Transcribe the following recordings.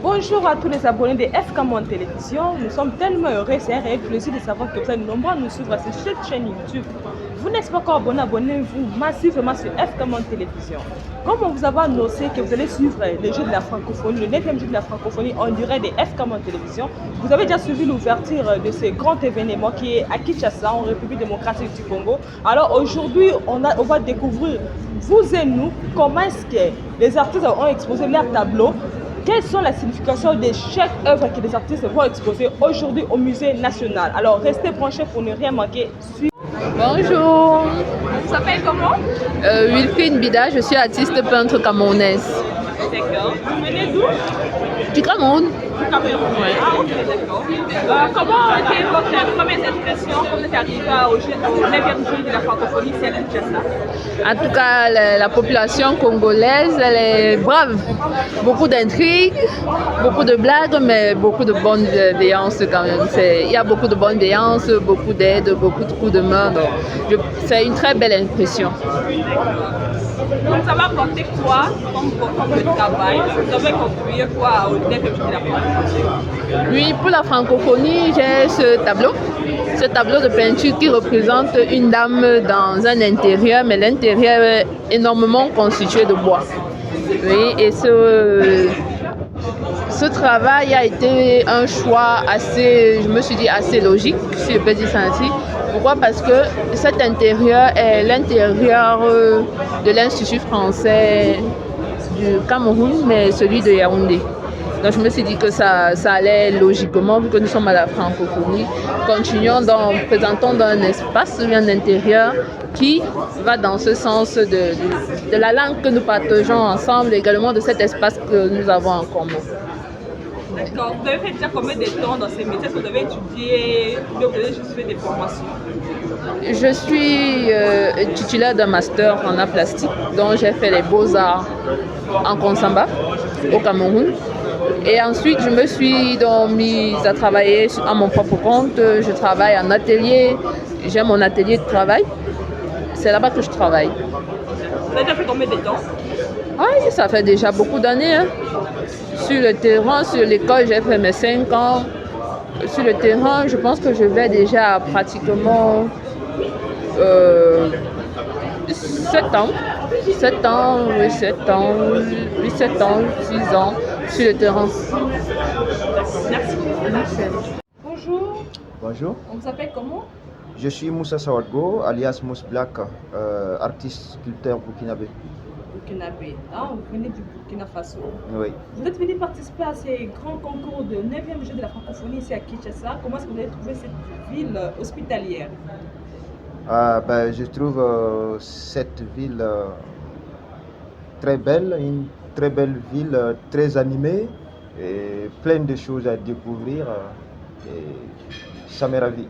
Bonjour à tous les abonnés de FK Monde Télévision. Nous sommes tellement heureux, c'est un réel plaisir de savoir que vous êtes nombreux à nous suivre sur cette chaîne YouTube. Vous n'êtes pas encore abonné, abonnez-vous massivement sur FK Monde Télévision. Comme on vous avait annoncé que vous allez suivre le jeu de la francophonie, le 9e jeu de la francophonie en direct de FK Monde Télévision, vous avez déjà suivi l'ouverture de ce grand événement qui est à Kinshasa, en République démocratique du Congo. Alors aujourd'hui, on va découvrir, vous et nous, comment est-ce que les artistes ont exposé leurs tableaux. Quelles sont les significations de chaque œuvre que les artistes vont exposer aujourd'hui au musée national? Alors restez branchés pour ne rien manquer. Bonjour. Vous s'appelle comment? Wilfried Bida, je suis artiste peintre camerounaise. D'accord. Vous venez d'où? Du Cameroun. Du Cameroun. Ouais. Ah ok, d'accord. Comment était votre première impression quand vous êtes arrivé au 9e jour de la francophonie ici à Kinshasa? En tout cas, la population congolaise, elle est brave. Beaucoup d'intrigues, beaucoup de blagues, mais beaucoup de bonne bienveillance quand même. Il y a beaucoup de bonne bienveillance, beaucoup d'aide, beaucoup de coups de main. C'est une très belle impression. Donc ça va apporter quoi comme le travail? Vous avez contribué quoi au 9e jour de la francophonie? Oui, pour la francophonie, j'ai ce tableau de peinture qui représente une dame dans un intérieur, mais l'intérieur est énormément constitué de bois. Oui, et ce travail a été un choix assez, je me suis dit, assez logique, si je peux dire ça ainsi. Pourquoi? Parce que cet intérieur est l'intérieur de l'Institut français du Cameroun, mais celui de Yaoundé. Donc je me suis dit que ça allait logiquement, vu que nous sommes à la francophonie. Continuons donc, présentons dans un espace, un intérieur qui va dans ce sens de la langue que nous partageons ensemble, également de cet espace que nous avons en commun. D'accord. Vous avez fait déjà combien de temps dans ces métiers? Est-ce que vous avez étudié ou vous avez juste fait des formations? Je suis titulaire d'un master en art plastique, dont j'ai fait les beaux-arts en Konsamba, au Cameroun. Et ensuite, je me suis donc mise à travailler à mon propre compte. Je travaille en atelier. J'ai mon atelier de travail. C'est là-bas que je travaille. Vous avez déjà fait combien de temps? Oui, ça fait déjà beaucoup d'années. Hein. Sur le terrain, sur l'école, j'ai fait mes 5 ans. Sur le terrain, je pense que je vais déjà pratiquement 7 ans. 7 ans, oui, 7 ans, 7 ans, 6 ans sur le terrain. Merci. Bonjour. Bonjour. On vous appelle comment? Je suis Moussa Sawadgo, alias Mouss Black, artiste sculpteur burkinabé. Burkinabé. Ah, vous venez du Burkina Faso. Oui. Vous êtes venu participer à ces grands concours de 9e jeu de la francophonie ici à Kinshasa. Comment est-ce que vous avez trouvé cette ville hospitalière? Je trouve cette ville très belle, une très belle ville, très animée, et pleine de choses à découvrir. Et ça me ravit.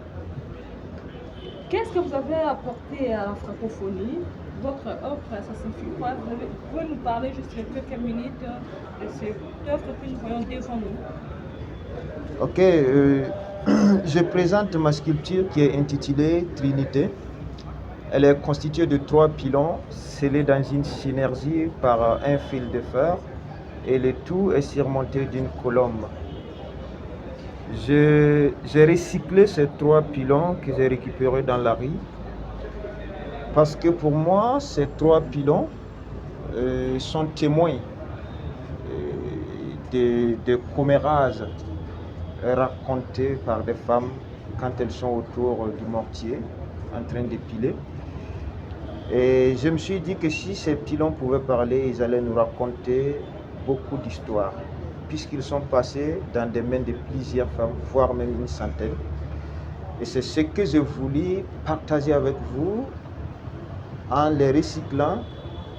Qu'est-ce que vous avez apporté à la francophonie? Votre offre, ça signifie quoi? Vous pouvez nous parler juste quelques minutes de cette offre que nous voyons devant nous? Ok, je présente ma sculpture qui est intitulée Trinité. Elle est constituée de 3 pylons scellés dans une synergie par un fil de fer et le tout est surmonté d'une colombe. J'ai recyclé ces 3 pylons que j'ai récupérés dans la rue parce que pour moi, ces 3 pylons sont témoins des commérages racontés par des femmes quand elles sont autour du mortier en train de piler. Et je me suis dit que si ces pylons pouvaient parler, ils allaient nous raconter beaucoup d'histoires, puisqu'ils sont passés dans des mains de plusieurs femmes, voire même une centaine. Et c'est ce que je voulais partager avec vous en les recyclant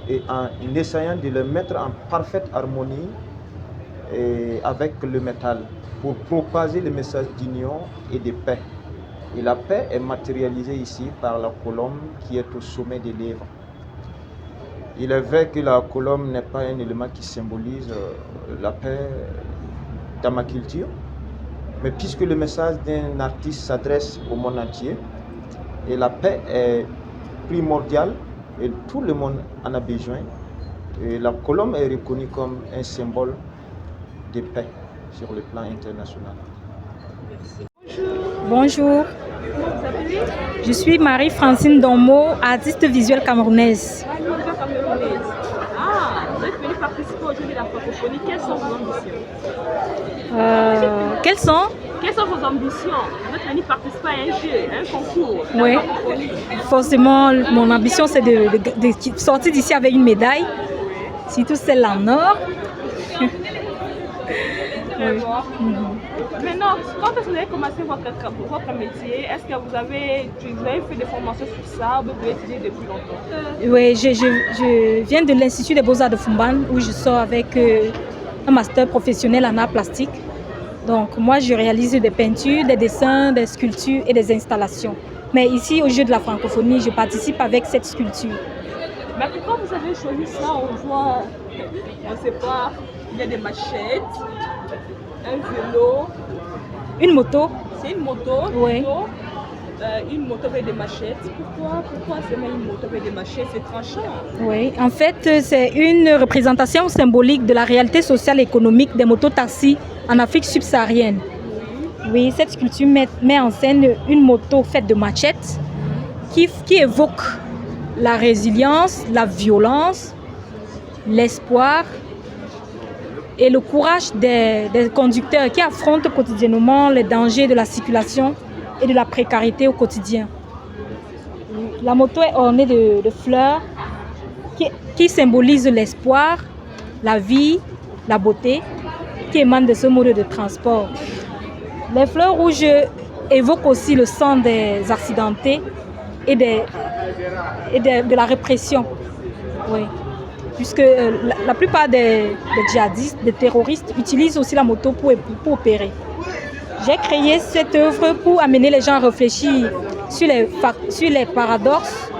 et en essayant de les mettre en parfaite harmonie avec le métal pour propager le message d'union et de paix. Et la paix est matérialisée ici par la colombe qui est au sommet des lèvres. Il est vrai que la colombe n'est pas un élément qui symbolise la paix dans ma culture, mais puisque le message d'un artiste s'adresse au monde entier, et la paix est primordiale, et tout le monde en a besoin, et la colombe est reconnue comme un symbole de paix sur le plan international. Bonjour, je suis Marie-Francine Dommo, artiste visuelle camerounaise. Vous êtes venu participer au jeu de la francophonie. Quelles sont vos ambitions? Quelles sont vos ambitions? Vous êtes venu participer à un jeu, un concours. Oui, forcément, mon ambition c'est de sortir d'ici avec une médaille, surtout celle en or. Maintenant, quand est-ce que vous avez commencé votre métier? Est-ce que vous avez fait des formations sur ça ou vous pouvez étudier depuis longtemps? Oui, je viens de l'Institut des Beaux-Arts de Fumban où je sors avec un master professionnel en arts plastiques. Donc moi, je réalise des peintures, des dessins, des sculptures et des installations. Mais ici, au jeu de la francophonie, je participe avec cette sculpture. Mais pourquoi vous avez choisi ça? On voit, on ne sait pas, il y a des machettes, un vélo. Une moto. C'est une moto. Oui. Une moto avec des machettes. Pourquoi seulement une moto avec des machettes? C'est tranchant. Oui, en fait, c'est une représentation symbolique de la réalité sociale et économique des mototaxis en Afrique subsaharienne. Oui, cette sculpture met en scène une moto faite de machettes qui évoque la résilience, la violence, l'espoir et le courage des conducteurs qui affrontent quotidiennement les dangers de la circulation et de la précarité au quotidien. La moto est ornée de fleurs qui symbolisent l'espoir, la vie, la beauté qui émanent de ce mode de transport. Les fleurs rouges évoquent aussi le sang des accidentés et de la répression. Oui. Puisque la plupart des djihadistes, des terroristes utilisent aussi la moto pour opérer. J'ai créé cette œuvre pour amener les gens à réfléchir sur les paradoxes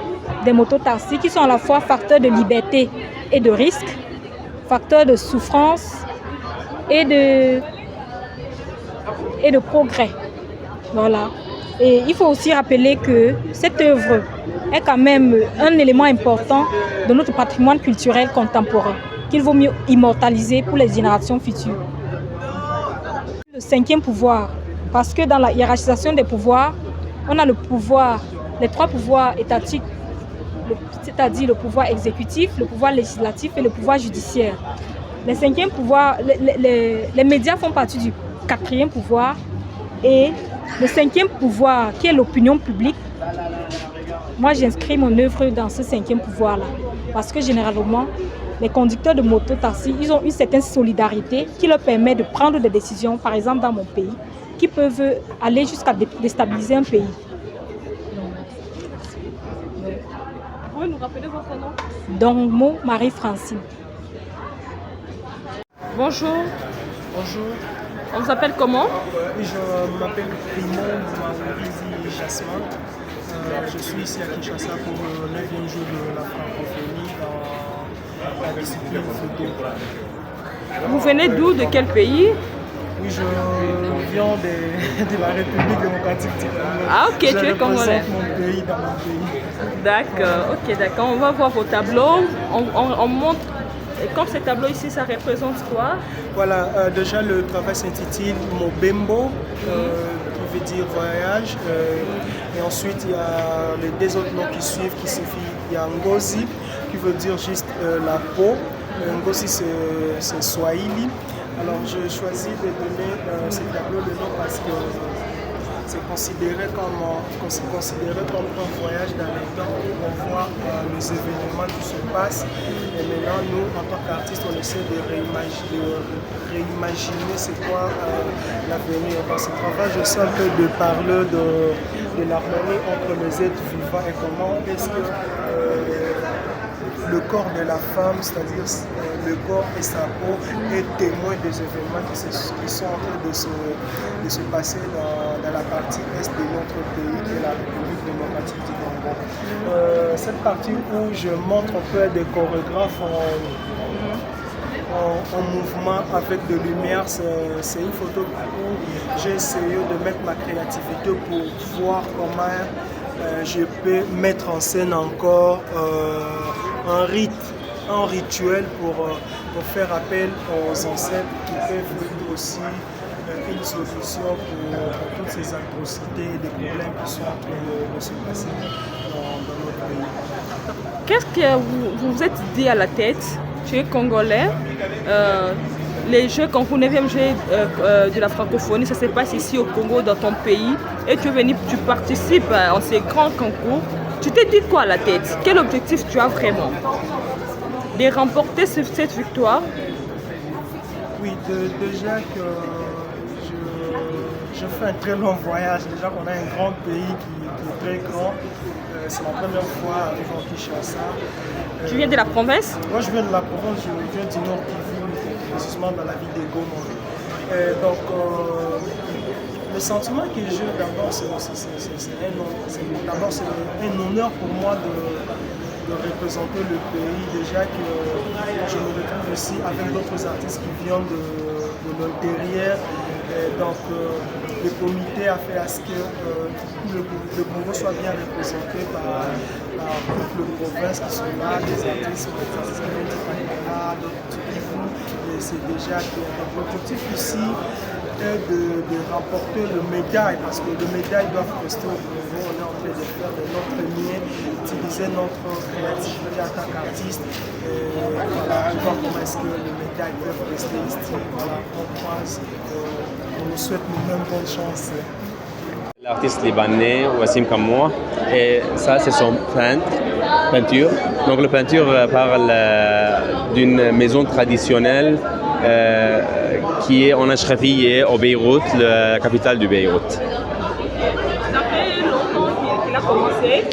des mototaxis qui sont à la fois facteurs de liberté et de risque, facteurs de souffrance et de progrès. Voilà. Et il faut aussi rappeler que cette œuvre est quand même un élément important de notre patrimoine culturel contemporain, qu'il vaut mieux immortaliser pour les générations futures. Le cinquième pouvoir, parce que dans la hiérarchisation des pouvoirs, on a le pouvoir, les trois pouvoirs étatiques, c'est-à-dire le pouvoir exécutif, le pouvoir législatif et le pouvoir judiciaire. Les cinquièmes pouvoirs, les médias font partie du quatrième pouvoir et le cinquième pouvoir qui est l'opinion publique. Moi, j'inscris mon œuvre dans ce cinquième pouvoir-là parce que généralement, les conducteurs de moto-taxi, ils ont une certaine solidarité qui leur permet de prendre des décisions, par exemple dans mon pays, qui peuvent aller jusqu'à déstabiliser un pays. Vous pouvez nous rappeler votre nom? Dommo Marie-Francine. Bonjour. Bonjour. On vous appelle comment? Je m'appelle Primo Maurizi Jasmin. Je suis ici à Kinshasa pour le 9e jour de la francophonie dans la discipline photo. Vous venez d'où? De quel pays? Oui, je viens de la République démocratique du Congo. Ah ok, tu es congolais. Je représente mon pays dans mon pays. D'accord, ok, d'accord. On va voir vos tableaux. On montre. Et comme ces tableaux ici, ça représente quoi? Voilà, déjà le travail s'intitule Mobembo, qui veut dire voyage. Et ensuite, il y a les deux autres noms qui suivent, qui signifient, il y a Ngozi, qui veut dire juste la peau. Ngozi, c'est Swahili. Alors, je choisis de donner ces tableaux le nom parce que c'est considéré comme un voyage dans les temps où on voit les événements qui se passent. Et maintenant, nous, en tant qu'artistes, on essaie de réimaginer c'est quoi l'avenir. Dans ce travail, je sens un peu de parler de l'harmonie entre les êtres vivants et comment est-ce que le corps de la femme, c'est-à-dire le corps et sa peau, est témoin des événements qui sont en train de se passer dans la partie est de notre pays, qui est la République démocratique du Congo. Cette partie où je montre un peu des chorégraphes en mouvement avec de lumière, c'est une photo où j'ai essayé de mettre ma créativité pour voir comment je peux mettre en scène encore un rituel pour faire appel aux ancêtres qui peuvent aussi une solution pour toutes ces atrocités et des problèmes qui sont en train de se passer dans notre pays. Qu'est-ce que vous vous êtes dit à la tête? Tu es congolais. Les Jeux concours 9e Jeux de la francophonie, ça se passe ici au Congo, dans ton pays. Et tu es venu, tu participes à ces grands concours. Tu t'es dit quoi à la tête? Quel objectif tu as vraiment? De remporter cette victoire? Oui, déjà que je fais un très long voyage. Déjà qu'on a un grand pays qui est très grand. C'est ma première fois arrivant à Kinshasa. Tu viens de la province? Moi, je viens de la province, je viens du Nord Kivu, précisément dans la ville de Goma. Donc, le sentiment que j'ai d'abord, c'est un honneur pour moi de représenter le pays. Déjà que je me retrouve ici avec d'autres artistes qui viennent de l'intérieur. Donc, le comité a fait à ce que le Congo soit bien représenté par toutes les provinces qui sont là, les artistes qui viennent du Canada, d'autres qui c'est déjà l'objectif ici est de remporter le médaille, parce que le médaille doit rester au Congo. On est en train de faire de notre mieux, utiliser notre créativité en tant qu'artiste. Voilà, voir comment est-ce que le médaille peut rester ici. Voilà, on pense, on nous souhaite nous-mêmes bonne chance. L'artiste libanais Wassim Kamour, et ça c'est son peinture. Donc la peinture parle d'une maison traditionnelle qui est en Ashrafie au Beyrouth, la capitale du Beyrouth. Ça fait longtemps qu'il a commencé.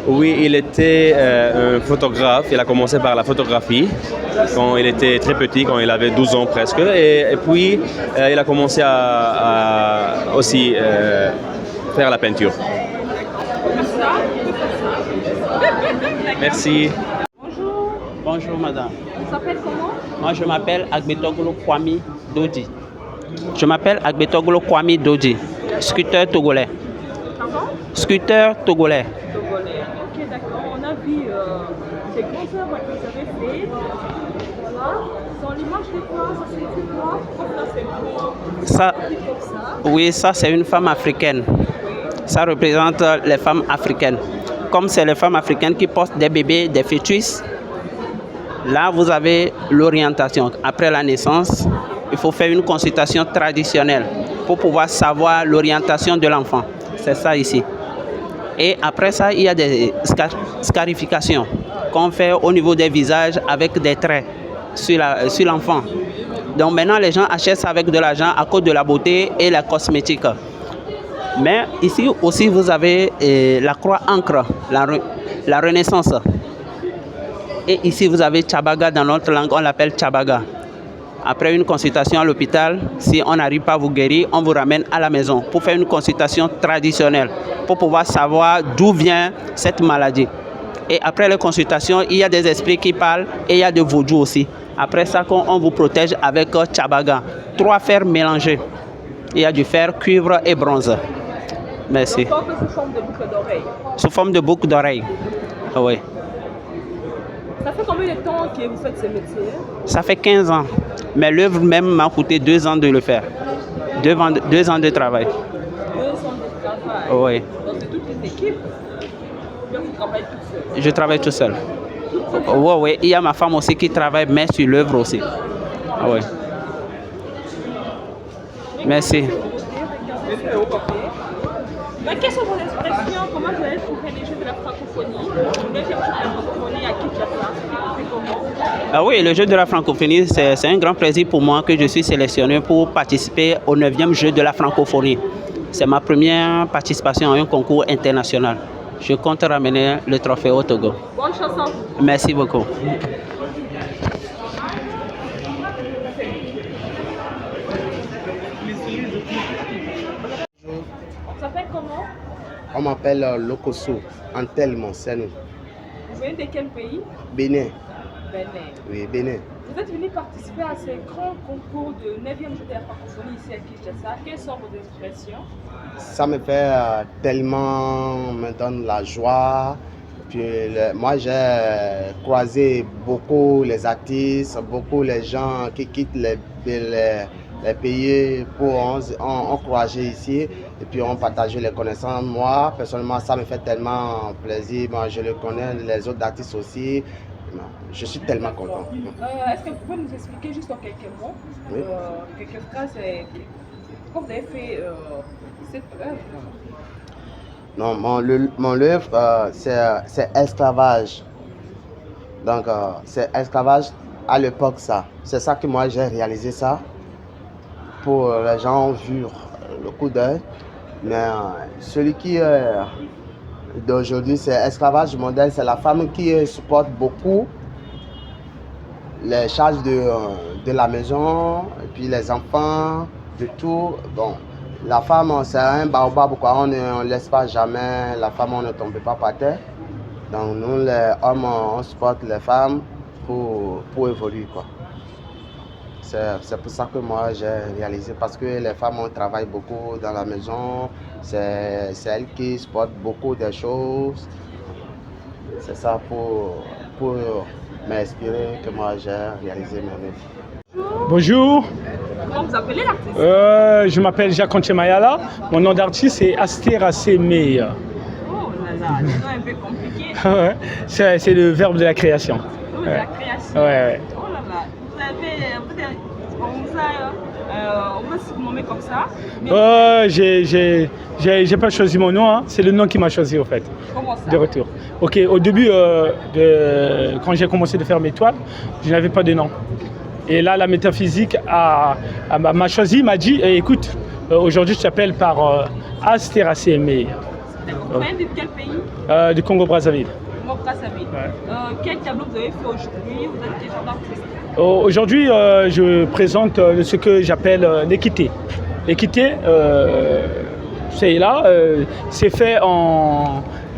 Oui, il était un photographe. Il a commencé par la photographie quand il était très petit, quand il avait 12 ans presque. Et puis il a commencé à aussi faire la peinture. Merci. Bonjour. Bonjour madame. Tu t'appelles comment? Moi je m'appelle Agbetogolo Kwame Dodi. Je m'appelle Agbetogolo Kwame Dodi, sculpteur togolais. Pardon? Sculpteur togolais. Togolais. Ok, d'accord. On a vu ces grands œuvres que vous avez fait. Voilà. Dans l'image de quoi? Ça signifie quoi? Pourquoi c'est Ça, comme ça? oui, ça c'est une femme africaine. Ça représente les femmes africaines. Comme c'est les femmes africaines qui portent des bébés, des fœtus, là vous avez l'orientation. Après la naissance, il faut faire une consultation traditionnelle pour pouvoir savoir l'orientation de l'enfant. C'est ça ici. Et après ça, il y a des scarifications qu'on fait au niveau des visages avec des traits sur l'enfant. Donc maintenant, les gens achètent ça avec de l'argent à cause de la beauté et la cosmétique. Mais ici aussi, vous avez la croix ancre, la Renaissance. Et ici, vous avez Tchabaga, dans notre langue, on l'appelle Tchabaga. Après une consultation à l'hôpital, si on n'arrive pas à vous guérir, on vous ramène à la maison pour faire une consultation traditionnelle, pour pouvoir savoir d'où vient cette maladie. Et après les consultations, il y a des esprits qui parlent et il y a de vaudou aussi. Après ça, on vous protège avec Tchabaga. 3 fers mélangés. Il y a du fer, cuivre et bronze. Merci. Donc, sous forme de boucle d'oreille. Sous forme de boucle d'oreille. Oui. Ça fait combien de temps que vous faites ce métier? Ça fait 15 ans. Mais l'œuvre même m'a coûté 2 ans de le faire. 2 ans de travail. 2 ans de travail. Oui. Donc, c'est toute une équipe. Ou bien vous travaillez tout seul? Je travaille tout seul. Oui, oui. Il y a ma femme aussi qui travaille, mais sur l'œuvre aussi. Oui. Merci. Mais quelles sont vos expressions? Comment vous avez trouvé les Jeux de la francophonie? Le 9e Jeu de la francophonie à Kinshasa, c'est comment? Ah oui, le jeu de la francophonie, c'est un grand plaisir pour moi que je suis sélectionné pour participer au 9e Jeu de la francophonie. C'est ma première participation à un concours international. Je compte ramener le trophée au Togo. Bonne chance à vous. Merci beaucoup. On s'appelle comment? On m'appelle Lokoso, Antel Monsenou. Vous venez de quel pays? Bénin. Bénin. Oui, Bénin. Vous êtes venu participer à ce grand concours de 9e Jeu de la francophonie ici à Kinshasa. Quelles sont vos expressions? Ça me fait tellement, me donne la joie. Puis moi, j'ai croisé beaucoup les artistes, beaucoup les gens qui quittent les pays pour encourager ici et puis on partage les connaissances. Moi, personnellement, ça me fait tellement plaisir. Moi, je le connais, les autres artistes aussi. Je suis tellement content. Est-ce que vous pouvez nous expliquer juste en quelques mots, Oui. quelques phrases, comment vous avez fait cette œuvre? Non, mon œuvre, c'est esclavage. Donc, c'est esclavage à l'époque, ça. C'est ça que moi, j'ai réalisé ça. Pour les gens ont vu le coup d'œil. Mais celui qui est d'aujourd'hui, c'est esclavage moderne. C'est la femme qui supporte beaucoup les charges de la maison, et puis les enfants, de tout. Bon, la femme, c'est un baobab, quoi. On ne laisse pas jamais la femme, on ne tombe pas par terre. Donc nous, les hommes, on supporte les femmes pour évoluer, quoi. C'est pour ça que moi j'ai réalisé, parce que les femmes on travaille beaucoup dans la maison, c'est elles qui supportent beaucoup de choses. C'est ça pour m'inspirer que moi j'ai réalisé mes œuvres. Bonjour, Comment vous appelez l'artiste? je m'appelle Jacques Mayala, mon nom d'artiste est Astera Semei. Oh là là, le nom est un peu compliqué. C'est le verbe de la création. Oh, de la création. Ouais. Oh là là, vous avez, peut-être, on va se nommer comme ça. Mais J'ai pas choisi mon nom, hein. C'est le nom qui m'a choisi au fait. comment ça? De retour. Ok, au début, quand j'ai commencé de faire mes toiles, je n'avais pas de nom. Et là, la métaphysique m'a choisi, m'a dit, écoute, aujourd'hui je t'appelle par Astera Semei, Vous venez de quel pays? du Congo-Brazzaville. Congo Brazzaville. Ouais. Quel tableau vous avez fait aujourd'hui? Vous êtes quel genre d'artiste? Aujourd'hui, je présente ce que j'appelle l'équité. L'équité, c'est là, c'est fait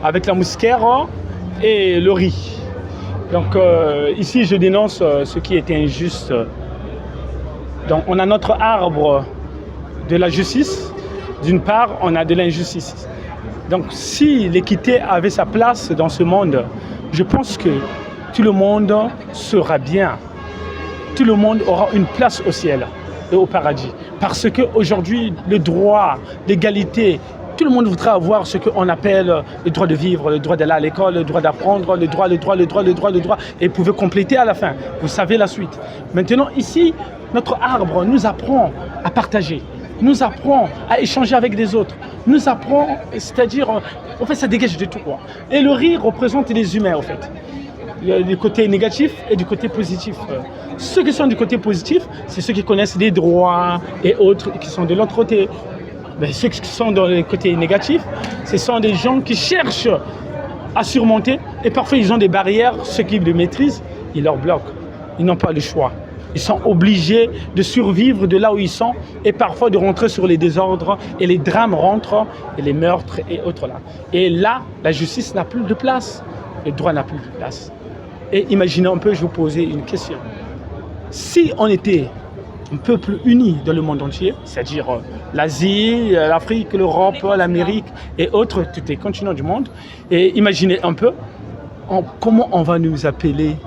avec la mousquaire et le riz. Donc ici, je dénonce ce qui est injuste. Donc on a notre arbre de la justice. D'une part, on a de l'injustice. Donc si l'équité avait sa place dans ce monde, je pense que tout le monde sera bien. Tout le monde aura une place au ciel et au paradis. Parce qu'aujourd'hui, le droit, l'égalité, tout le monde voudra avoir ce qu'on appelle le droit de vivre, le droit d'aller à l'école, le droit d'apprendre, le droit, et vous pouvez compléter à la fin. Vous savez la suite. Maintenant, ici, notre arbre nous apprend à partager, nous apprend à échanger avec des autres, nous apprend, c'est-à-dire, en fait, ça dégage de tout, quoi. Et le rire représente les humains, en fait. Il y a du côté négatif et du côté positif. Ceux qui sont du côté positif, c'est ceux qui connaissent les droits et autres qui sont de l'autre côté. Mais ceux qui sont dans le côté négatif, ce sont des gens qui cherchent à surmonter et parfois ils ont des barrières, ceux qui les maîtrisent, ils leur bloquent. Ils n'ont pas le choix. Ils sont obligés de survivre de là où ils sont et parfois de rentrer sur les désordres et les drames rentrent et les meurtres et autres là. Et là, la justice n'a plus de place, le droit n'a plus de place. Et imaginez un peu, je vais vous poser une question. Si on était un peuple uni dans le monde entier, c'est-à-dire l'Asie, l'Afrique, l'Europe, l'Amérique et autres, tous les continents du monde, et imaginez un peu comment on va nous appeler.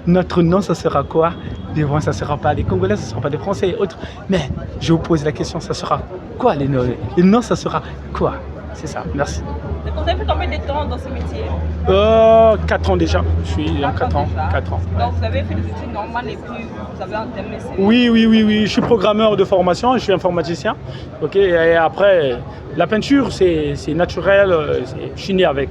Notre nom, ça sera quoi? Des fois, ça ne sera pas des Congolais, ça ne sera pas des Français et autres. Mais je vous pose la question, ça sera quoi les noms? Les noms, ça sera quoi? C'est ça, merci. Vous avez fait combien de temps dans ce métier? 4 ans déjà. Je suis en 4 ans. déjà. 4 ans. Donc vous avez fait des études normales et puis vous avez entamé ces... Oui. Je suis programmeur de formation, je suis informaticien. Ok. Et après, la peinture, c'est naturel, je suis né avec.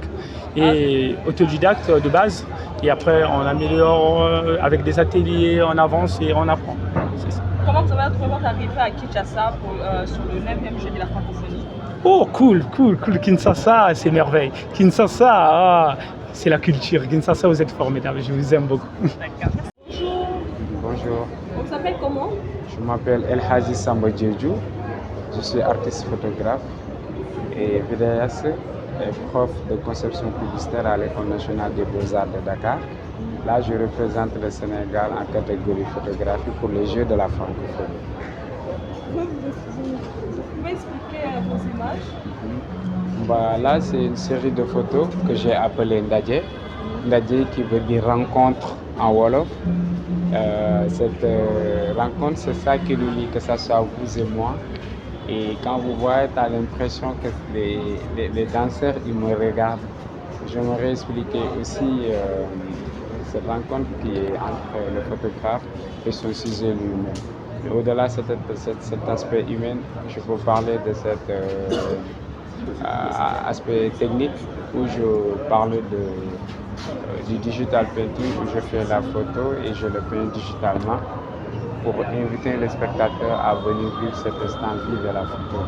Et autodidacte de base. Et après, on améliore avec des ateliers, on avance et on apprend. C'est ça. Comment vous avez trouvé votre arrivée à Kinshasa sur le 9e jeu de la francophonie? Oh, cool. Kinshasa, c'est merveille. Kinshasa, c'est la culture. Kinshasa, vous êtes formidable. Je vous aime beaucoup. D'accord. Bonjour. Bonjour, On s'appelle comment? je m'appelle El Haji Samba Djedjou. Je suis artiste photographe et vidéaste et prof de conception publicitaire à l'École nationale des beaux-arts de Dakar. Là, je représente le Sénégal en catégorie photographie pour les Jeux de la francophonie. Vous pouvez expliquer vos images? Là, c'est une série de photos que j'ai appelée Ndadje. Ndadje qui veut dire rencontre en Wolof. Cette rencontre, c'est ça qui nous lie, que ce soit vous et moi. Et quand vous voyez, tu as l'impression que les danseurs, ils me regardent. J'aimerais expliquer aussi cette rencontre qui est entre le photographe et son sujet lui-même. Mais au-delà de cet aspect humain, je peux parler de cet aspect technique où je parle du digital painting, où je fais la photo et je le peins digitalement pour inviter les spectateurs à venir vivre cet instant vie de la photo.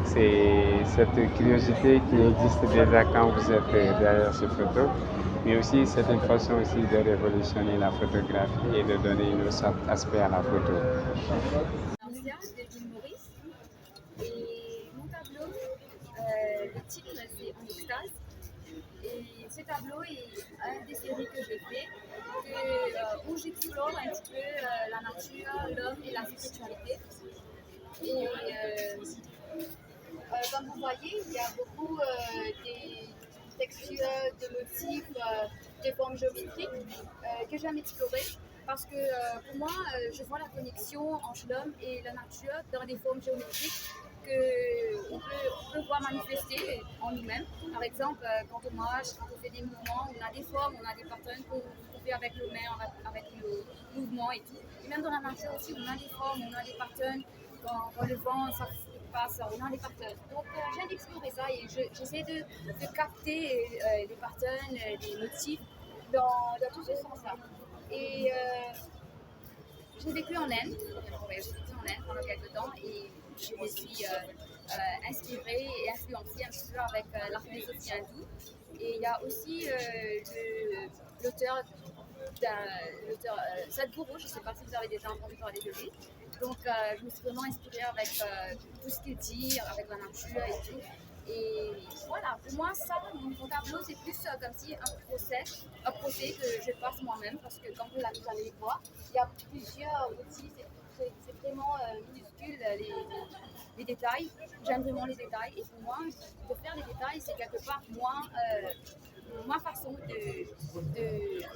C'est cette curiosité qui existe déjà quand vous êtes derrière ces photos, mais aussi c'est une façon aussi de révolutionner la photographie et de donner un autre aspect à la photo. Marcia de l'île Maurice. Et mon tableau, le titre c'est En extase. Et ce tableau est une des séries que j'ai fait, où j'explore un petit peu la nature, l'homme et la spiritualité. Et comme vous voyez, il y a beaucoup des textures, de motifs, de formes géométriques que j'aime explorer. Parce que pour moi, je vois la connexion entre l'homme et la nature dans des formes géométriques qu'on peut voir manifester en nous-mêmes. Par exemple, quand on marche, quand on fait des mouvements, on a des formes, on a des patterns qu'on fait avec nos mains, avec nos mouvements et tout. Et même dans la nature aussi, on a des formes, on a des patterns. Quand le vent ça passe, on a des patterns. Donc j'aime explorer ça et j'essaie de capter les patterns, les motifs dans tout ce sens-là. Et j'ai vécu en Inde, pendant quelques temps et je me suis inspirée et influencée un petit peu avec la philosophie hindoue. Et il y a aussi l'auteur Sadhguru, je ne sais pas si vous avez déjà entendu parler de lui. Donc je me suis vraiment inspirée avec tout ce qu'il dit, avec la nature et tout. Et voilà, pour moi, ça, mon tableau, c'est plus comme si un procès que je passe moi-même, parce que comme vous allez voir, il y a plusieurs outils, c'est vraiment minuscule les détails. J'aime vraiment les détails, et pour moi, de faire les détails, c'est quelque part ma façon de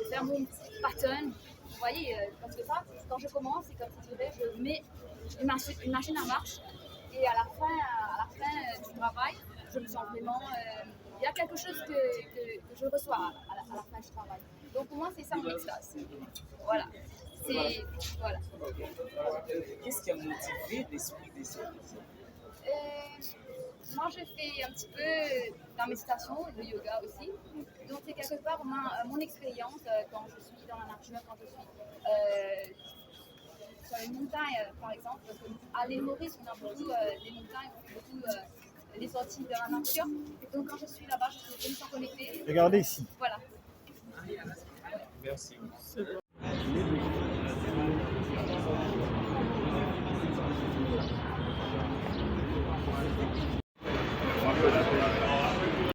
faire mon pattern. Vous voyez, parce que ça, quand je commence, c'est comme si je mets une machine à marche, et à la fin du travail, je me sens vraiment. Il y a quelque chose que je reçois à la fin du travail. Donc pour moi, c'est ça mon extase. Voilà. Voilà. Qu'est-ce qui a motivé l'esprit des autres? Moi, je fais un petit peu la méditation, le yoga aussi. Donc c'est quelque part mon expérience quand je suis dans la nature, quand je suis sur une montagne, par exemple, parce qu'à l'île Maurice, on a beaucoup des montagnes, beaucoup des sorties de la nature. Et donc, quand je suis là-bas, je me sens connectée. Regardez ici. Voilà. Merci.